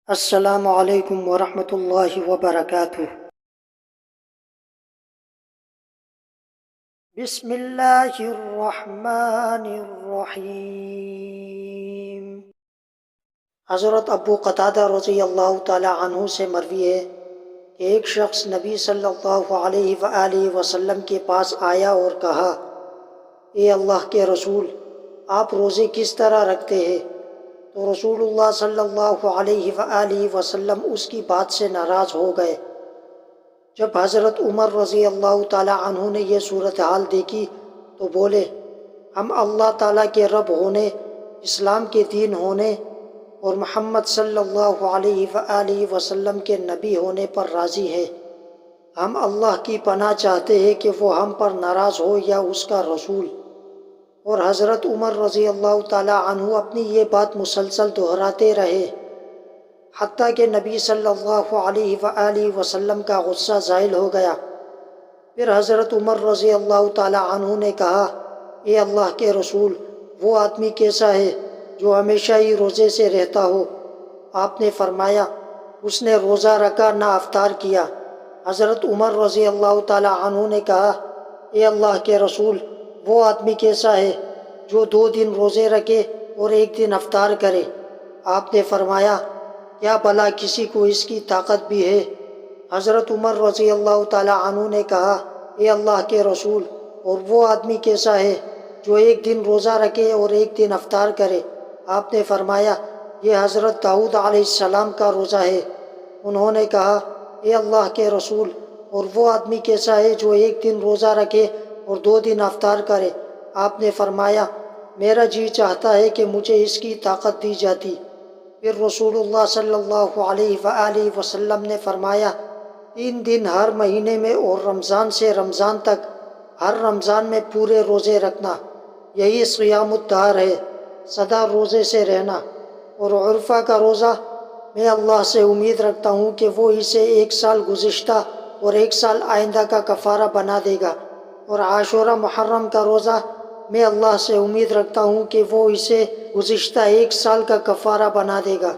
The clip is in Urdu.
السلام علیکم ورحمۃ اللہ وبرکاتہ۔ بسم اللہ الرحمن الرحیم۔ حضرت ابو قتادہ رضی اللہ تعالی عنہ سے مروی ہے کہ ایک شخص نبی صلی اللہ علیہ وآلہ وسلم کے پاس آیا اور کہا، اے اللہ کے رسول، آپ روزے کس طرح رکھتے ہیں؟ تو رسول اللہ صلی اللہ علیہ وآلہ وسلم اس کی بات سے ناراض ہو گئے۔ جب حضرت عمر رضی اللہ تعالی عنہ نے یہ صورتحال دیکھی تو بولے، ہم اللہ تعالیٰ کے رب ہونے، اسلام کے دین ہونے اور محمد صلی اللہ علیہ وآلہ وسلم کے نبی ہونے پر راضی ہیں۔ ہم اللہ کی پناہ چاہتے ہیں کہ وہ ہم پر ناراض ہو یا اس کا رسول۔ اور حضرت عمر رضی اللہ تعالی عنہ اپنی یہ بات مسلسل دہراتے رہے حتیٰ کہ نبی صلی اللہ علیہ وآلہ وسلم کا غصہ زائل ہو گیا۔ پھر حضرت عمر رضی اللہ تعالی عنہ نے کہا، اے اللہ کے رسول، وہ آدمی کیسا ہے جو ہمیشہ ہی روزے سے رہتا ہو؟ آپ نے فرمایا، اس نے روزہ رکھا نہ افطار کیا۔ حضرت عمر رضی اللہ تعالی عنہ نے کہا، اے اللہ کے رسول، وہ آدمی کیسا ہے جو 2 دن روزے رکھے اور 1 دن افطار کرے؟ آپ نے فرمایا، کیا بھلا کسی کو اس کی طاقت بھی ہے؟ حضرت عمر رضی اللہ تعالی عنہ نے کہا، اے اللہ کے رسول، اور وہ آدمی کیسا ہے جو 1 دن روزہ رکھے اور 1 دن افطار کرے؟ آپ نے فرمایا، یہ حضرت داؤد علیہ السلام کا روزہ ہے۔ انہوں نے کہا، اے اللہ کے رسول، اور وہ آدمی کیسا ہے جو 1 دن روزہ رکھے اور 2 دن افطار کرے؟ آپ نے فرمایا، میرا جی چاہتا ہے کہ مجھے اس کی طاقت دی جاتی۔ پھر رسول اللہ صلی اللہ علیہ وآلہ وسلم نے فرمایا، 3 دن ہر مہینے میں اور رمضان سے رمضان تک ہر رمضان میں پورے روزے رکھنا، یہی صیام الدہر ہے، سدا روزے سے رہنا۔ اور عرفہ کا روزہ، میں اللہ سے امید رکھتا ہوں کہ وہ اسے 1 سال گزشتہ اور 1 سال آئندہ کا کفارہ بنا دے گا۔ اور عاشورہ محرم کا روزہ، میں اللہ سے امید رکھتا ہوں کہ وہ اسے گزشتہ 1 سال کا کفارہ بنا دے گا۔